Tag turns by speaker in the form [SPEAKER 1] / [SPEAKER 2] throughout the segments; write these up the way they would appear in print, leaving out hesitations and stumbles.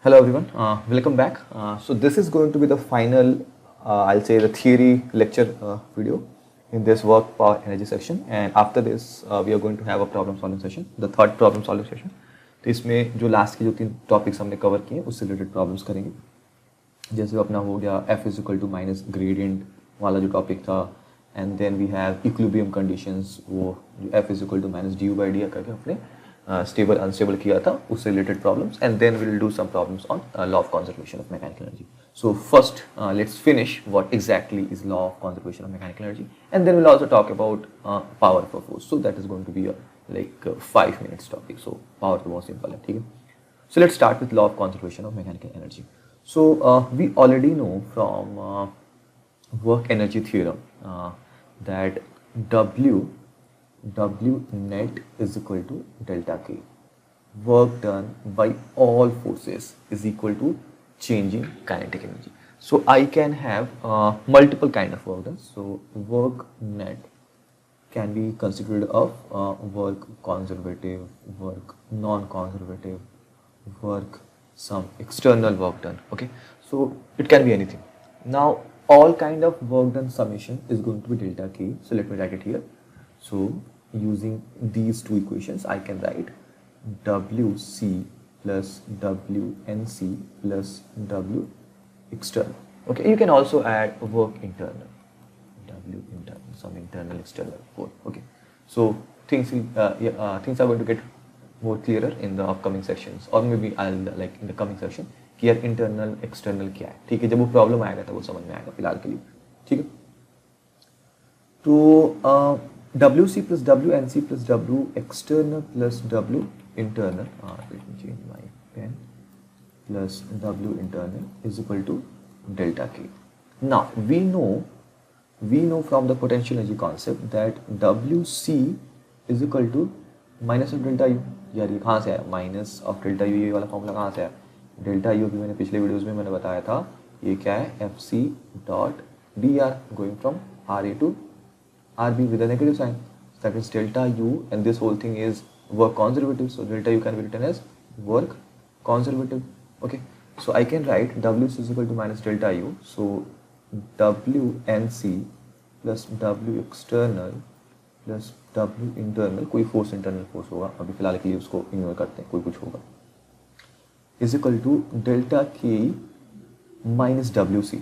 [SPEAKER 1] Hello everyone, welcome back. So this is going to be the final, I'll say the theory lecture video in this work power energy section, and after this we are going to have a problem solving session, the third problem solving session. तो इसमें जो last के जो 3 topics हमने cover किए उससे related problems करेंगे. जैसे अपना हो गया F is equal to minus gradient वाला जो टॉपिक था, and then we have equilibrium conditions, वो जो F is equal to minus D U by D करके अपने स्टेबल अनस्टेबल किया था, उससे related problems, and then we will do some problems on law of conservation of mechanical energy. So first let's finish what exactly is law of conservation of mechanical energy, and then we will also talk about power for force. So that is going to be like 5 minutes topic. So power तो बहुत simple है, ठीक है. So let's start with law of conservation of mechanical energy. So we already know from work energy theorem that W net is equal to delta K. Work done by all forces is equal to change in kinetic energy. So I can have multiple kind of work done. So work net can be considered of work conservative, work non-conservative, work some external work done. Okay, so it can be anything. Now all kind of work done summation is going to be delta K. So let me write it here. So using these two equations I can write WC plus WNC plus W external. Okay, you can also add work internal, W internal, some internal external both. Okay, so things things are going to get more clearer in the upcoming sections, or maybe I'll like in the coming section कि यार internal external क्या है. ठीक है, जब वो problem आएगा तब वो समझ में आएगा, फिलहाल के लिए ठीक है. तो WC plus WNC plus W external plus W internal, let me change my pen, plus W internal is equal to delta K. Now we know from the potential energy concept that WC is equal to minus of delta U. यार ये कहाँ से आया minus of delta U, ये वाला formula कहाँ से आया? डेल्टा यू भी मैंने पिछले वीडियोस में मैंने बताया था, ये क्या है? F C dot D R going from R A to R B with a negative sign, that is delta U, and this whole thing is work conservative. So delta u can be written as work conservative. Okay, so I can write W is equal to minus delta u. So WNC plus W external plus W internal, कोई force internal force होगा, अभी फिलहाल के लिए उसको ignore करते हैं, कोई कुछ होगा, इज इक्वल टू डेल्टा के माइनस डब्ल्यू सी.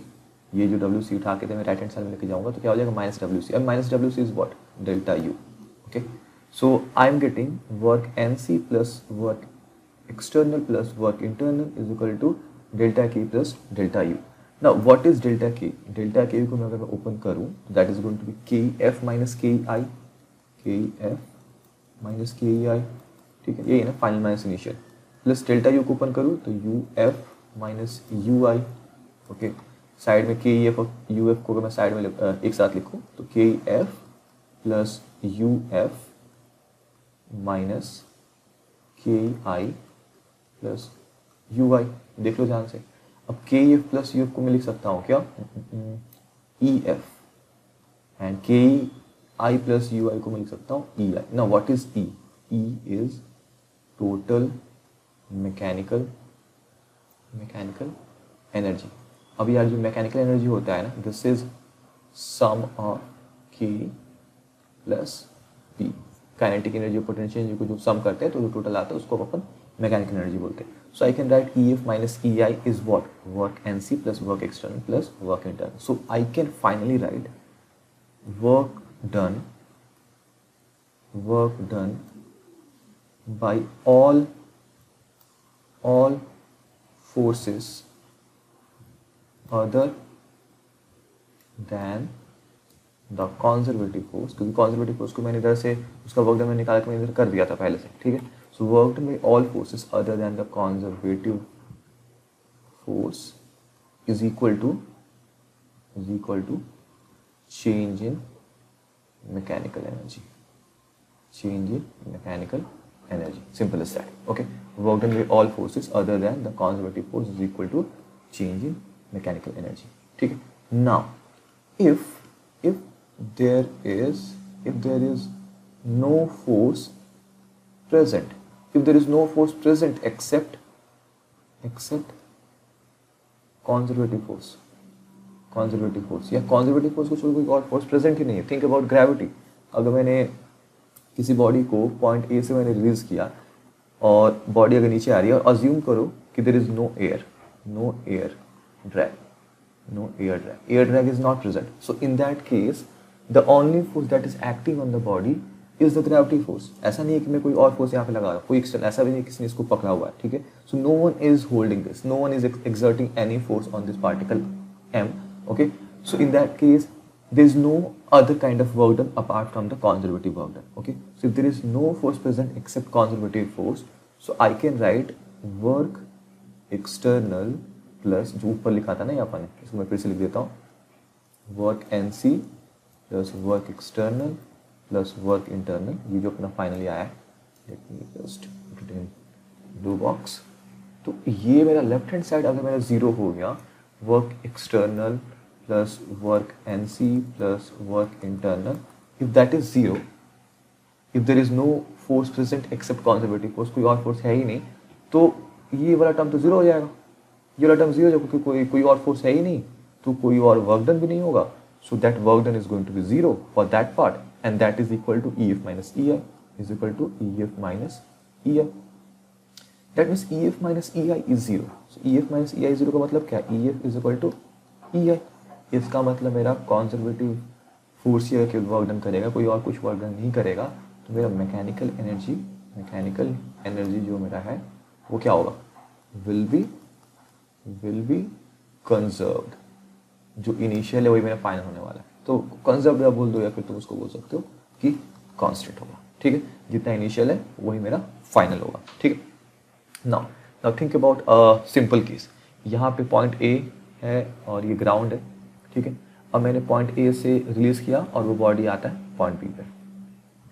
[SPEAKER 1] ये जो डब्ल्यू सी उठा के मैं राइट हैंड साइड में लेके जाऊंगा तो क्या हो जाएगा? Minus W C. अब minus W C is what? Delta U. Okay, so I am getting work N C plus work external plus work internal is equal to delta K plus delta U. Now what is delta K? Delta K को मैं अगर open करूँ तो that is going to be KF minus KI, KF minus KI, ठीक है, ये है ना final minus initial, plus delta you को ओपन करूँ तो UF minus UI. Okay, side में KEF और UF को अगर मैं साइड में एक साथ लिखूँ तो KF plus UF minus KI plus UI. देख लो ध्यान से. अब के एफ प्लस यू एफ को मैं लिख सकता हूँ क्या? ई एफ, एंड के आई प्लस यू आई को मैं लिख सकता हूँ E I. Now what is E? E is total mechanical energy. अब यार जो मैकेनिकल एनर्जी होता है ना, this is sum of K plus P. Kinetic energy और पोटेंशियल एनर्जी को जो सम करते हैं तो जो टोटल आता है उसको अपन मैकेनिकल एनर्जी बोलते हैं. So I can write EF minus EI is what? Work NC plus work external plus work internal. So I can finally write work done by all forces other than the conservative force, क्योंकि conservative force को मैंने इधर से उसका work done मैंने निकाल के मैंने इधर कर दिया था पहले से, ठीक है. So work done by all forces other than the conservative force is equal to change in mechanical energy. Change in mechanical energy. Simple as that. Okay. Work done by all forces other than the conservative force is equal to change in mechanical energy. ठीक है. Now, if there is no force present, if there is no force present except except conservative force, conservative force या conservative force को छोड़ कोई और force present ही नहीं है। Think about gravity. अगर मैंने किसी बॉडी को पॉइंट ए से मैंने रिलीज किया और बॉडी अगर नीचे आ रही है और अज्यूम करो कि there is no air, no air drag, no air drag is not present, so in that case the only force that is acting on the body is the gravity force। ऐसा नहीं है कि मैं कोई और force यहाँ पे लगा रहा हूँ, कोई एक्सटर्नल, ऐसा भी नहीं किसी ने इसको पकड़ा हुआ है, ठीक है। So no one is holding this, no one is exerting any force on this particle m, okay। so in that case there is no other kind of work done apart from the conservative work done, okay। so if there is no force present except conservative force, so I can write work external plus जो ऊपर लिखा था ना यहाँ पर, इसको मैं फिर से लिख देता हूँ, work N C plus work external plus work internal, ये जो अपना फाइनली आया है, let me just put it in blue box. तो ये मेरा लेफ्ट हैंड साइड अगर मेरा जीरो हो गया, work external plus work N C plus work internal, if that is zero, if there is no force present except conservative force, कोई और force है ही नहीं, तो ये वाला टर्म तो जीरो हो जाएगा, ये वाला टर्म जीरो, क्योंकि कोई और फोर्स है ही नहीं, तो कोई और वर्क डन भी नहीं होगा। So that work done is going to be zero for that part, and that is equal to E F minus E I, is equal to E F minus E I. That means E F minus E I is zero. So E F minus E I zero का मतलब क्या, E F is equal to E I. इसका मतलब मेरा conservative force ही केवल work done करेगा, कोई और कुछ वर्क डन नहीं करेगा, तो मेरा मैकेनिकल एनर्जी जो मेरा है वो क्या होगा, will be conserved। जो इनिशियल है वही मेरा फाइनल होने वाला है, तो कंजर्व्ड आप बोल दो या फिर तुम उसको बोल सकते हो कि कांस्टेंट होगा, ठीक है। जितना इनिशियल है वही मेरा फाइनल होगा, ठीक है। Now think about a simple case. यहाँ पे पॉइंट ए है और ये ग्राउंड है, ठीक है। अब मैंने पॉइंट ए से रिलीज किया और वो बॉडी आता है पॉइंट बी पे,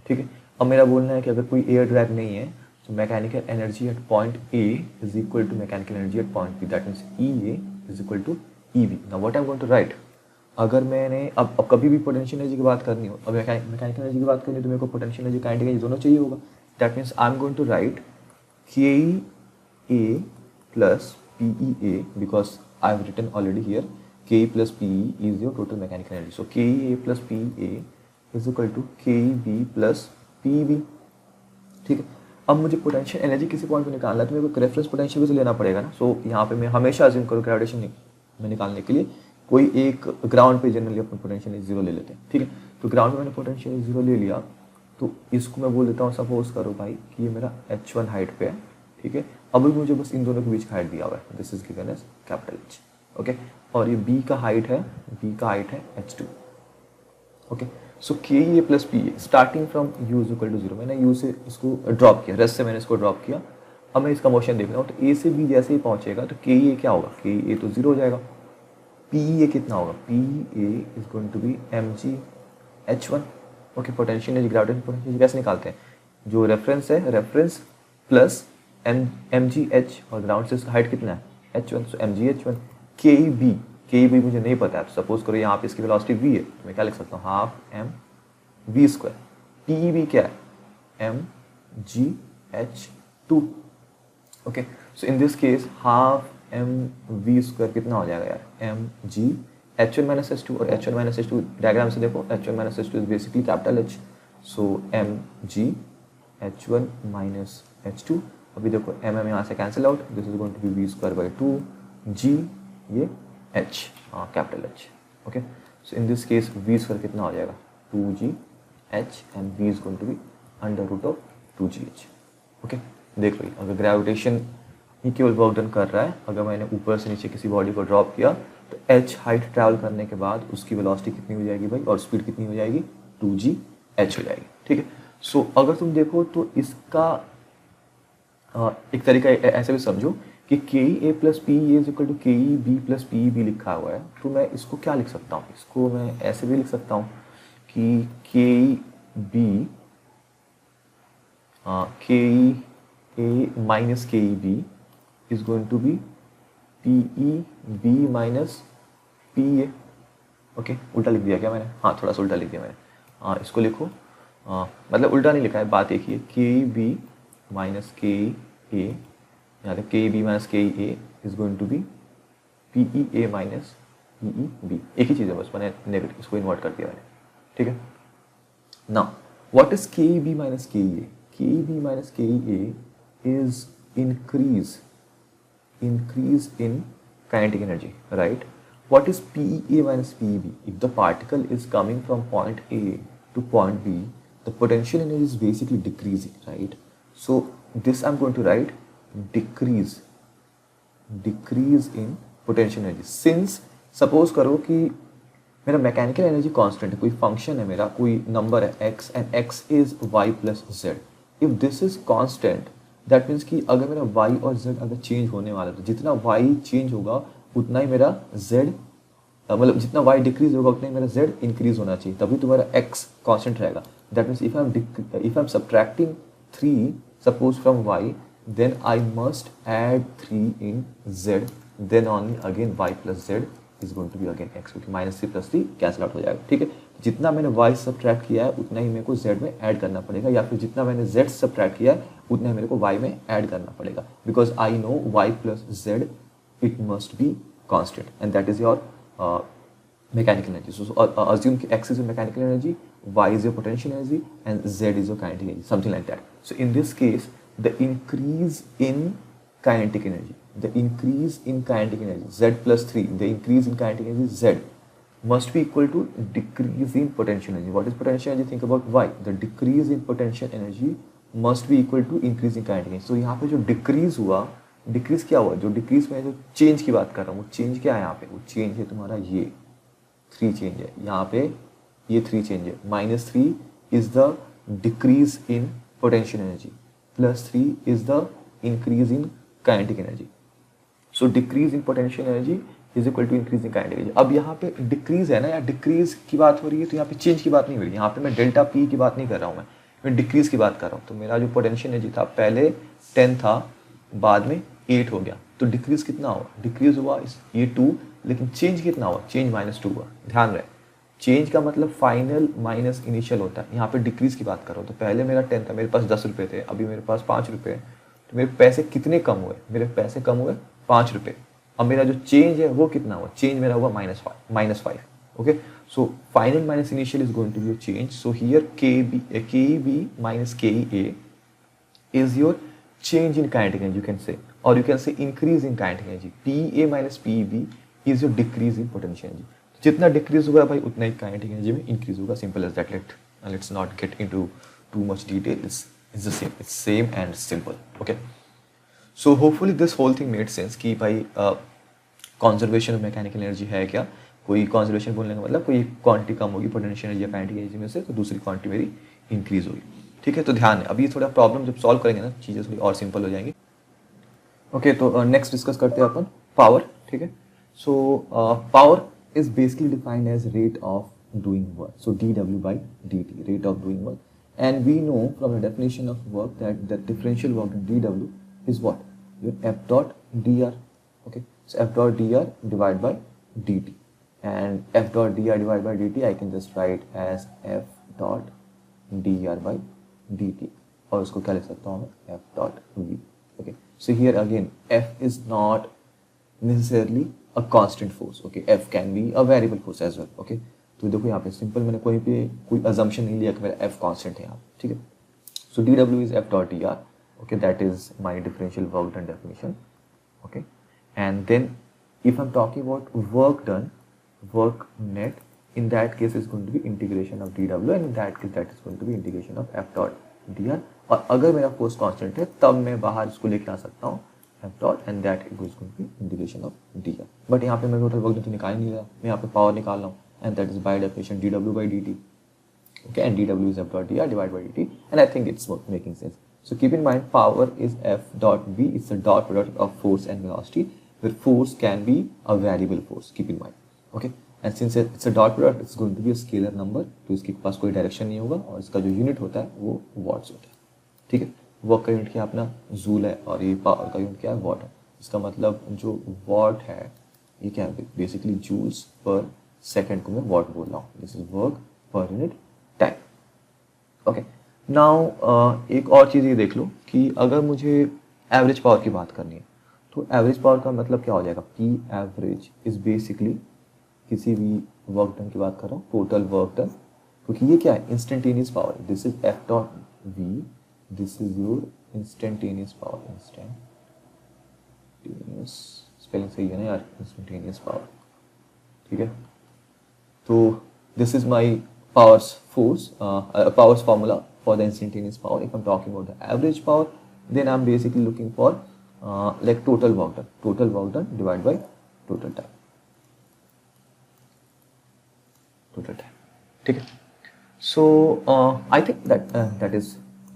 [SPEAKER 1] ठीक है। अब मेरा बोलना है कि अगर कोई एयर ड्रैग नहीं है, so mechanical energy at point A is equal to mechanical energy at point B, that means EA is equal to EB। now what I'm going to write, अगर मैंने अब कभी भी पोटेंशियल एनर्जी की बात करनी हो, अब मैकेनिकल एनर्जी की बात करनी हो, तो मेरे को पोटेंशियल एनर्जी काइनेटिक एनर्जी दोनों चाहिए होगा। That means I am going to write KE plus PEA, because I have written already here KE plus PE is your total mechanical energy. So KEA plus PEA is equal to KEB plus PEB, ठीक है। अब मुझे potential energy किसी point पे निकालना है, तो मेरे को रेफरेंस पोटेंशियल भी तो लेना पड़ेगा ना। सो यहाँ पे मैं हमेशा अज्यूम करूँ ग्रेविटेशन में निकालने के लिए कोई एक ग्राउंड पे जनरली अपने पोटेंशियल जीरो ले लेते हैं, ठीक है। तो ग्राउंड पे मैंने पोटेंशियल जीरो ले लिया, तो इसको मैं बोल देता हूँ, सपोज करो भाई कि ये मेरा h1 हाइट पे है, ठीक है। अब भी मुझे बस इन दोनों के बीच का हाइट दिया हुआ है, this is given as capital H, okay. और ये B का हाइट है h2, okay. So KEA plus PE starting from U is equal to zero, मैंने U से इसको ड्रॉप किया, रेस्ट से मैंने इसको ड्रॉप किया। अब मैं इसका मोशन देख रहा हूँ, तो A से B जैसे ही पहुंचेगा तो KEA क्या होगा, KEA तो जीरो हो जाएगा। PEA कितना होगा, PEA is going to be mgh1, okay. Potential energy, gravitational potential कैसे निकालते हैं, जो रेफरेंस है, रेफरेंस प्लस mgh, और ग्राउंड से इसका हाइट कितना है h1, सो mgh1। KEB मुझे नहीं पता है, सपोज करो यहाँ पे इसकी वेलोसिटी v है, तो मैं क्या लिख सकता हूँ, हाफ mv²। PEB क्या है, mgh2, okay. So in this case half mv² कितना हो जाएगा यार, mgh1 माइनस h2, और h1 माइनस h2 डायग्राम से देखो, h1 minus h2 is basically capital H, so mgh1 minus h2। अभी देखो mm यहाँ से cancel out, this is going to be v²/2 g, ये h, capital H, okay. So in this case v² कितना हो जाएगा, 2g h, and v is going to be √2gh, okay. देख लो, अगर ग्रेविटेशन ही केवल वर्क डन कर रहा है, अगर मैंने ऊपर से नीचे किसी बॉडी को ड्रॉप किया, तो h हाइट ट्रैवल करने के बाद उसकी वेलोसिटी कितनी हो जाएगी भाई, और स्पीड कितनी हो जाएगी, 2gh हो जाएगी, ठीक है। सो अगर तुम देखो तो इसका एक तरीका ऐसे भी समझो कि KEA plus PEA is equal to KEB plus PEB लिखा हुआ है, तो मैं इसको क्या लिख सकता हूँ, इसको मैं ऐसे भी लिख सकता हूँ कि KEA minus KEB is going to be PEB minus PEA, okay. उल्टा लिख दिया क्या मैंने, हाँ थोड़ा सा उल्टा लिख दिया मैंने, इसको लिखो, मतलब उल्टा नहीं लिखा है, बात एक ही है, KEB माइनस KEA यहाँ पे के B minus K A is going to be P E A minus P E B, एक ही चीज़ है बस, मैंने नेगेटिव इसको इन्वर्ट कर दिया मैंने, ठीक है। नाउ व्हाट इज के बी माइनस के ए? के B minus K A is increase in kinetic energy, right? What is PEA minus PEB? If the particle is coming from point A to point B, the potential energy is basically decreasing, right? So this I'm going to write decrease in potential energy. Since suppose करो कि मेरा mechanical energy constant है, कोई function है मेरा, कोई number है x and x is y plus z. If this is constant that means कि अगर मेरा y और z अगर चेंज होने वाला है तो जितना y चेंज होगा उतना ही मेरा z, मतलब जितना y डिक्रीज होगा उतना ही मेरा z इंक्रीज होना चाहिए, तभी तुम्हारा x कांस्टेंट रहेगा. That means if I am subtracting 3 suppose from y, then I must add 3 in z, then only again y plus z is going to be again x, क्योंकि minus 3 plus 3 cancel out हो जाएगा, ठीक है. जितना मैंने y subtract किया है उतना ही मेरे को z में ऐड करना पड़ेगा, या फिर जितना मैंने z सब्ट्रैक्ट किया है उतना ही मेरे को y में ऐड करना पड़ेगा, because I know y plus z it must be constant and that is your mechanical energy. So assume x is your mechanical energy, y is your potential energy, and z is your kinetic energy, something like that. So in this case, the increase in kinetic energy, z plus 3, the increase in kinetic energy z must be equal to decrease in potential energy. What is potential energy? Think about y. The decrease in potential energy must be equal to increase in kinetic energy. So यहाँ पे जो decrease हुआ, decrease क्या हुआ? जो decrease में जो change की बात कर रहा हूँ, वो change क्या है यहाँ पे? वो change है तुम्हारा ये 3 चेंज है, यहाँ पे ये 3 चेंज है. -3 is the decrease in potential energy, +3 is the increase in kinetic energy. So decrease in potential energy is equal to increase in kinetic energy. अब यहाँ पे डिक्रीज है ना, या डिक्रीज की बात हो रही है, तो यहाँ पे चेंज की बात नहीं हो रही. यहाँ पे मैं डेल्टा पी की बात नहीं कर रहा हूँ, मैं डिक्रीज की बात कर रहा हूँ. तो मेरा जो पोटेंशियल एनर्जी था पहले 10 था, बाद में 8 हो गया, तो डिक्रीज कितना हुआ? डिक्रीज हुआ ये 2, लेकिन चेंज कितना हुआ? चेंज -2 हुआ. ध्यान रहे, चेंज का मतलब फाइनल माइनस इनिशियल होता है. यहाँ पे डिक्रीज की बात करो तो पहले मेरा 10 था, मेरे पास 10 रुपये थे, अभी मेरे पास 5 रुपये, तो मेरे पैसे कितने कम हुए? मेरे पैसे कम हुए 5 रुपये. अब मेरा जो चेंज है वो कितना हुआ? चेंज मेरा हुआ -5. Okay, so final minus initial is going to be your change. So here K B minus K A is your change in kinetic energy, you can say, or you can say increase in kinetic energy. PA minus PEB is your decrease in potential energy. जितना decrease होगा भाई उतना ही kinetic energy में increase होगा. Simple as that. Let's not get into too much detail. It's the same, it's same and simple. Okay, so hopefully this whole thing made sense कि भाई conservation of mechanical energy है क्या. कोई conservation बोलने का मतलब कोई क्वांटिटी कम होगी पोटेंशियल एनर्जी या काइनेटिक एनर्जी में से, तो दूसरी क्वांटिटी मेरी इंक्रीज होगी. ठीक है, तो ध्यान है, अभी थोड़ा प्रॉब्लम जब सॉल्व करेंगे ना चीज़ें थोड़ी और सिंपल हो जाएंगी. ओके, तो नेक्स्ट डिस्कस करते हैं अपन पावर. ठीक है, so power is basically defined as rate of doing work. So dw/dt, rate of doing work. And we know from the definition of work that the differential work in dw is what? Your f dot dr. Okay, so f dot dr divided by dt, and f dot dr divided by dt I can just write as f dot dr by dt, और उसको क्या लिख सकता हूँ मैं? f dot v. okay, so here again f is not necessarily a constant force. okay, f can be a variable force as well. okay, तो देखो यहाँ पे सिंपल मैंने कोई assumption नहीं लिया कि मेरा f constant है यहाँ. ठीक है, so dw is f dot dr. okay, that is my differential work done definition. okay, and then if I'm talking about work done, work net, in that case is going to be integration of dw, and in that case that is going to be integration of f dot dr. और अगर मेरा force constant है तब मैं बाहर इसको लेके आ सकता हूँ f dot, and that is going to be integration of dr. But यहाँ पे मैं टोटल वर्क तो निकाल नहीं रहा, मैं यहाँ पे पावर निकाल रहा हूँ, and that is by definition dw by dt. okay, and dw is f dot dr divided by dt, and I think it's making sense. So keep in mind power is f dot v. It's a dot product of force and velocity, where force can be a variable force. Keep in mind. okay, and since it's a dot product, it's going to be a scalar number, तो इसके पास कोई direction नहीं होगा, और इसका जो unit होता है वो वॉट्स होता है. ठीक है, वर्क का यूनिट क्या अपना जूल है, और ये पावर का यूनिट क्या है? वॉट है. इसका मतलब जो वॉट है ये क्या है? बेसिकली जूल्स पर सेकेंड को मैं वॉट बोल रहा हूँ. This is work per unit time. Okay, now एक और चीज़ ये देख लो कि अगर मुझे एवरेज पावर की बात करनी है तो एवरेज पावर का मतलब क्या हो जाएगा, पी एवरेज इज बेसिकली किसी भी वर्क डन की बात कर रहा हूँ, टोटल वर्क डन, क्योंकि ये क्या है, instantaneous power, this is F dot v, this is your instantaneous power, instantaneous spelling सही है ना यार, इंस्टेंटेनियस पावर, ठीक है। तो this is my powers formula for the instantaneous power. If I'm talking about the average power, then I'm basically looking for like total work done divided by total time, ठीक है। So I think that is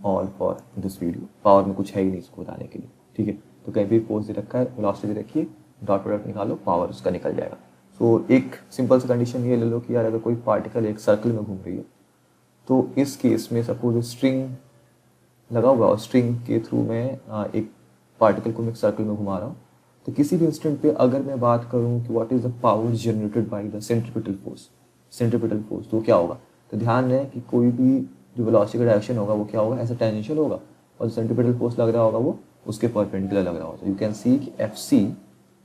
[SPEAKER 1] all for this video. Power में कुछ है ही नहीं इसको बताने के लिए, ठीक है। तो कहीं भी फोर्स दे रखा है, वेलोसिटी दे रखी है, डॉट प्रोडक्ट निकालो, पावर उसका निकल जाएगा। तो एक सिंपल सी कंडीशन ये ले लो कि यार अगर कोई पार्टिकल एक सर्कल में घूम रही है तो इस केस में सपोज स्ट्रिंग लगा हुआ और स्ट्रिंग के थ्रू मैं एक पार्टिकल को मैं एक सर्कल में घुमा रहा हूँ, तो किसी भी इंस्टेंट पे अगर मैं बात करूँ कि what is the power generated by the centripetal force, तो क्या होगा, तो ध्यान रहे कि कोई भी जो वेलोसिटी का डायरेक्शन होगा वो क्या होगा, ऐसा टेंजेंशियल होगा, और जो सेंट्रीपिटल फोर्स लग रहा होगा वो उसके परपेंडिकुलर लग रहा होगा। यू कैन सी कि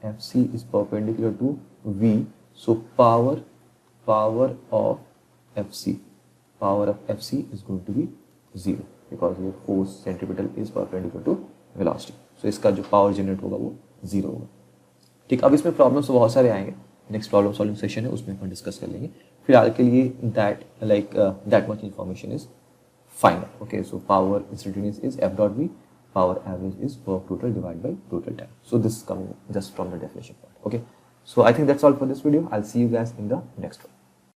[SPEAKER 1] FC is perpendicular to V, so power of FC is going to be 0 because your force centripetal is perpendicular to velocity, so इसका जो पावर जनरेट होगा वो 0 होगा, ठीक। अब इसमें प्रॉब्लम्स बहुत सारे आएंगे, नेक्स्ट प्रॉब्लम सॉल्विंग सेशन है उसमें अपन डिस्कस कर लेंगे। फिलहाल के लिए that much information is fine, okay. So power instantaneous is F dot V, power average is work total divided by total time. So this is coming just from the definition part, okay. So I think that's all for this video. I'll see you guys in the next one.